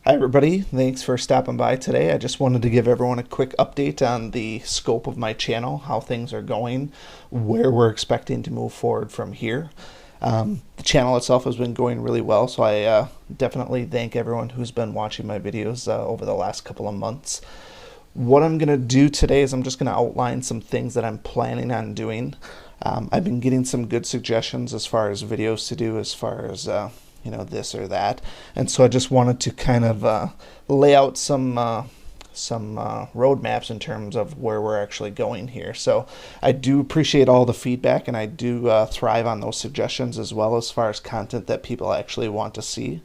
Hi, everybody. Thanks for stopping by today. I just wanted to give everyone a quick update on the scope of my channel, how things are going, where we're expecting to move forward from here. The channel itself has been going really well, so I definitely thank everyone who's been watching my videos over the last couple of months. What I'm going to do today is I'm just going to outline some things that I'm planning on doing. I've been getting some good suggestions as far as videos to do, as far as this or that, and so I just wanted to kind of lay out some roadmaps in terms of where we're actually going here. So I do appreciate all the feedback, and I do thrive on those suggestions as well, as far as content that people actually want to see.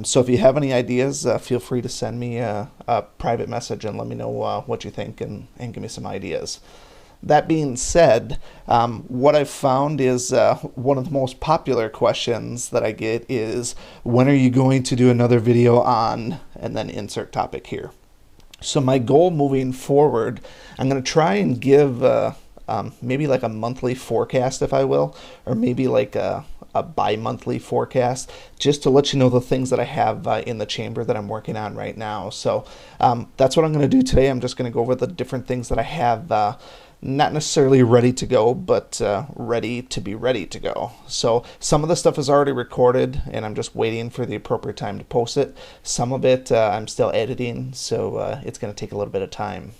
So if you have any ideas, feel free to send me a private message and let me know what you think, and give me some ideas. That being said, what I've found is one of the most popular questions that I get is, when are you going to do another video on, and then insert topic here. So my goal moving forward, I'm going to try and give maybe like a monthly forecast, if I will, or maybe like a bi-monthly forecast, just to let you know the things that I have in the chamber that I'm working on right now. So that's what I'm going to do today. I'm just going to go over the different things that I have not necessarily ready to go, but ready to go. So some of the stuff is already recorded, and I'm just waiting for the appropriate time to post it. Some of it I'm still editing, so it's going to take a little bit of time.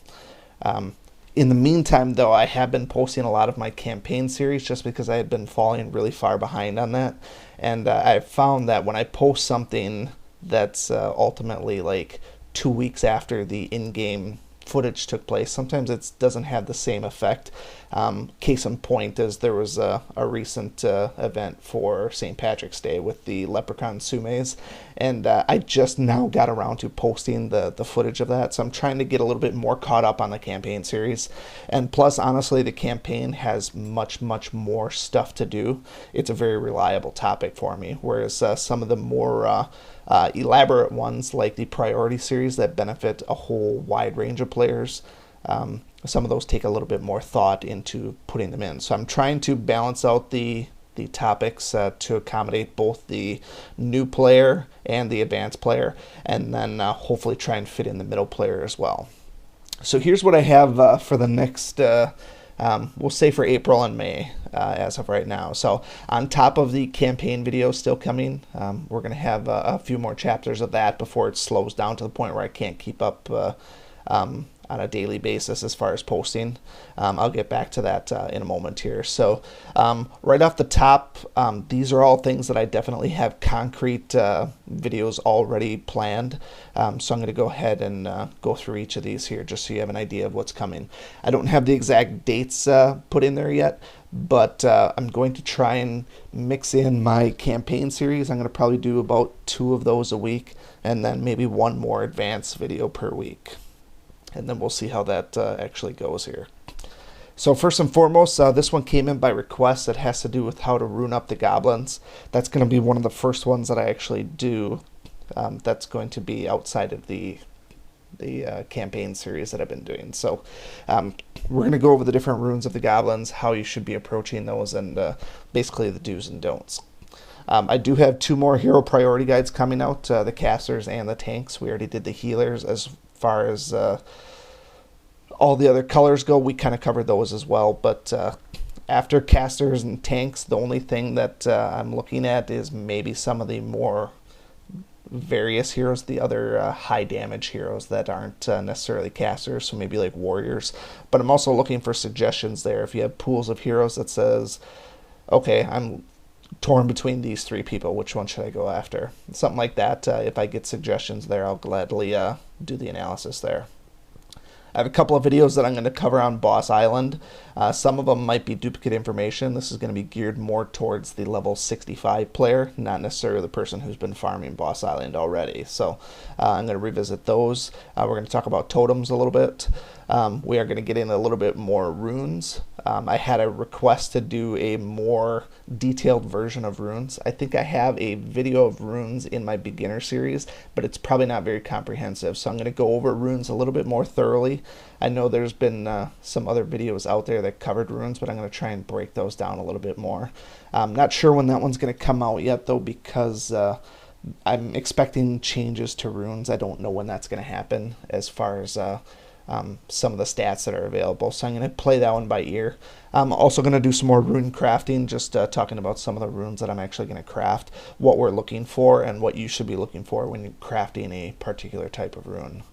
In the meantime, though, I have been posting a lot of my campaign series just because I had been falling really far behind on that. And I've found that when I post something that's ultimately like 2 weeks after the in-game footage took place, sometimes it doesn't have the same effect. Case in point is there was a recent event for St. Patrick's Day with the Leprechaun Sumes, and I just now got around to posting the footage of that, so I'm trying to get a little bit more caught up on the campaign series. And plus, honestly, the campaign has much more stuff to do. It's a very reliable topic for me, whereas some of the more elaborate ones, like the priority series that benefit a whole wide range of players, some of those take a little bit more thought into putting them in. So I'm trying to balance out the topics to accommodate both the new player and the advanced player, and then hopefully try and fit in the middle player as well. So here's what I have for the next we'll say for April and May as of right now. So on top of the campaign video still coming, we're going to have a few more chapters of that before it slows down to the point where I can't keep up on a daily basis as far as posting. I'll get back to that in a moment here. So right off the top, these are all things that I definitely have concrete videos already planned. So I'm going to go ahead and go through each of these here just so you have an idea of what's coming. I don't have the exact dates put in there yet, but I'm going to try and mix in my campaign series. I'm going to probably do about 2 of those a week, and then maybe 1 more advanced video per week. And then we'll see how that actually goes here. So first and foremost, this one came in by request. It has to do with how to rune up the goblins. That's going to be one of the first ones that I actually do. That's going to be outside of the campaign series that I've been doing. So we're going to go over the different runes of the goblins, how you should be approaching those, and basically the do's and don'ts. I do have 2 more hero priority guides coming out, the casters and the tanks. We already did the healers. As far as all the other colors go, we kind of covered those as well. But after casters and tanks, the only thing that I'm looking at is maybe some of the more various heroes, the other high damage heroes that aren't necessarily casters, so maybe like warriors. But I'm also looking for suggestions there. If you have pools of heroes that says, okay, I'm torn between these 3 people, which one should I go after? Something like that. If I get suggestions there, I'll gladly do the analysis there. I have a couple of videos that I'm going to cover on Boss Island. Some of them might be duplicate information. This is going to be geared more towards the level 65 player, not necessarily the person who's been farming Boss Island already. So I'm going to revisit those. We're going to talk about totems a little bit. We are going to get in a little bit more runes. I had a request to do a more detailed version of runes. I think I have a video of runes in my beginner series, but it's probably not very comprehensive. So I'm going to go over runes a little bit more thoroughly. I know there's been some other videos out there that covered runes, but I'm going to try and break those down a little bit more. I'm not sure when that one's going to come out yet, though, because I'm expecting changes to runes. I don't know when that's going to happen as far as some of the stats that are available. So I'm going to play that one by ear. I'm also going to do some more rune crafting, just talking about some of the runes that I'm actually going to craft, what we're looking for, and what you should be looking for when you're crafting a particular type of rune.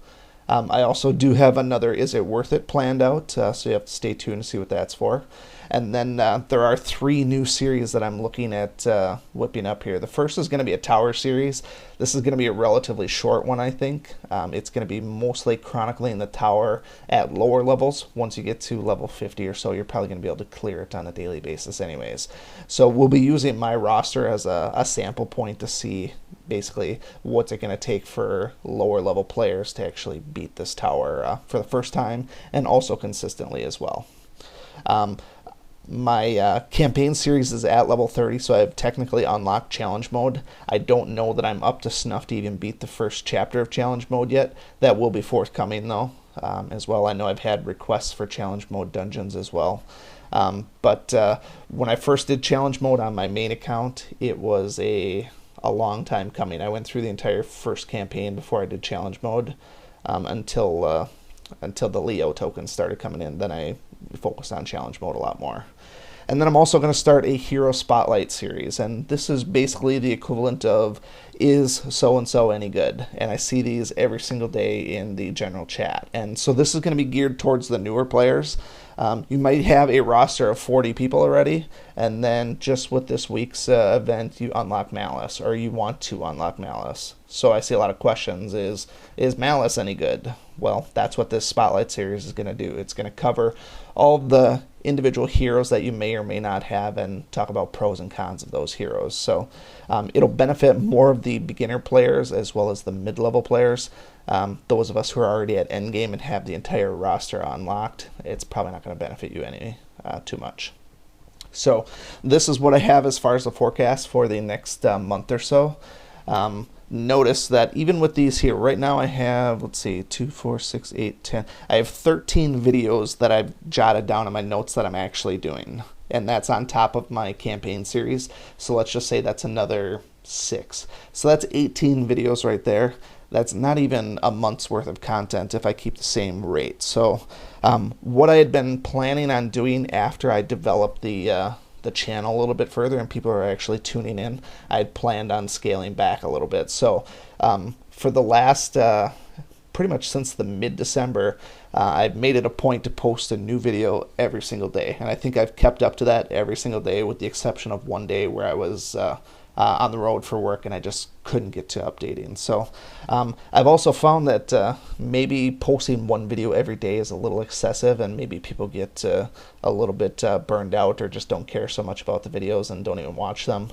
I also do have another Is It Worth It planned out, so you have to stay tuned to see what that's for. And then there are 3 new series that I'm looking at whipping up here. The first is going to be a tower series. This is going to be a relatively short one, I think. It's going to be mostly chronicling the tower at lower levels. Once you get to level 50 or so, you're probably going to be able to clear it on a daily basis anyways. So we'll be using my roster as a sample point to see basically what's it going to take for lower level players to actually beat this tower for the first time, and also consistently as well. My campaign series is at level 30, so I've technically unlocked challenge mode. I don't know that I'm up to snuff to even beat the first chapter of challenge mode yet. That will be forthcoming though, as well. I know I've had requests for challenge mode dungeons as well. But when I first did challenge mode on my main account, it was a long time coming. I went through the entire first campaign before I did challenge mode, until the Leo tokens started coming in. Then I focused on challenge mode a lot more. And then I'm also going to start a Hero Spotlight series, and this is basically the equivalent of Is So-and-so Any Good? And I see these every single day in the general chat. And so this is going to be geared towards the newer players. You might have a roster of 40 people already, and then just with this week's event, you unlock Malice, or you want to unlock Malice. So I see a lot of questions, is Malice any good? Well, that's what this Spotlight series is going to do. It's going to cover all the individual heroes that you may or may not have and talk about pros and cons of those heroes. So it'll benefit more of the beginner players as well as the mid-level players. Those of us who are already at endgame and have the entire roster unlocked, it's probably not going to benefit you any too much. So this is what I have as far as the forecast for the next month or so. Notice that even with these here, right now I have, let's see, 2, 4, 6, 8, 10. I have 13 videos that I've jotted down in my notes that I'm actually doing. And that's on top of my campaign series. So let's just say that's another 6. So that's 18 videos right there. That's not even a month's worth of content if I keep the same rate. So what I had been planning on doing after I developed the channel a little bit further and people are actually tuning in, I had planned on scaling back a little bit. So for the last pretty much since the mid-December, I've made it a point to post a new video every single day, and I think I've kept up to that every single day with the exception of one day where I was on the road for work and I just couldn't get to updating. So I've also found that maybe posting one video every day is a little excessive, and maybe people get a little bit burned out or just don't care so much about the videos and don't even watch them.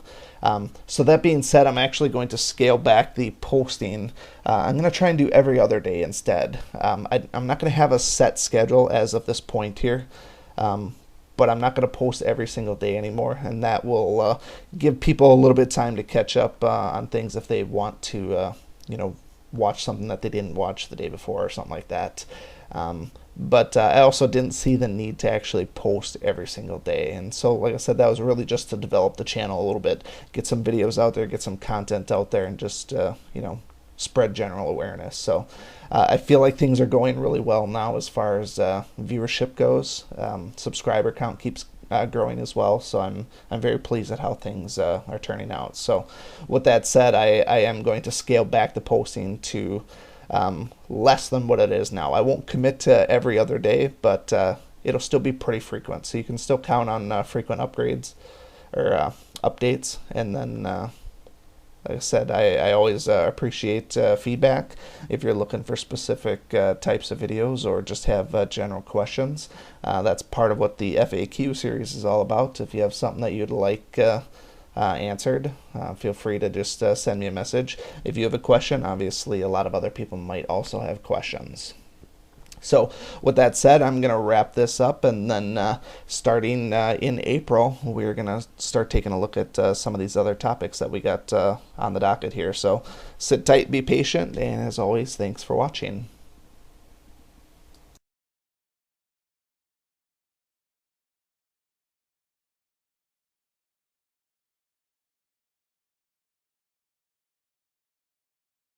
So that being said, I'm actually going to scale back the posting. I'm going to try and do every other day instead. I'm not going to have a set schedule as of this point here. But I'm not going to post every single day anymore, and that will give people a little bit of time to catch up on things if they want to, watch something that they didn't watch the day before or something like that. But I also didn't see the need to actually post every single day, and so like I said, that was really just to develop the channel a little bit, get some videos out there, get some content out there, and just spread general awareness. So I feel like things are going really well now as far as viewership goes. Subscriber count keeps growing as well, so I'm very pleased at how things are turning out. So with that said, I am going to scale back the posting to less than what it is now. I won't commit to every other day, but it'll still be pretty frequent, so you can still count on frequent upgrades or updates. And then like I said, I always appreciate feedback. If you're looking for specific types of videos or just have general questions, that's part of what the FAQ series is all about. If you have something that you'd like answered, feel free to just send me a message. If you have a question, obviously a lot of other people might also have questions. So with that said, I'm going to wrap this up, and then starting in April, we're going to start taking a look at some of these other topics that we got on the docket here. So sit tight, be patient, and as always, thanks for watching.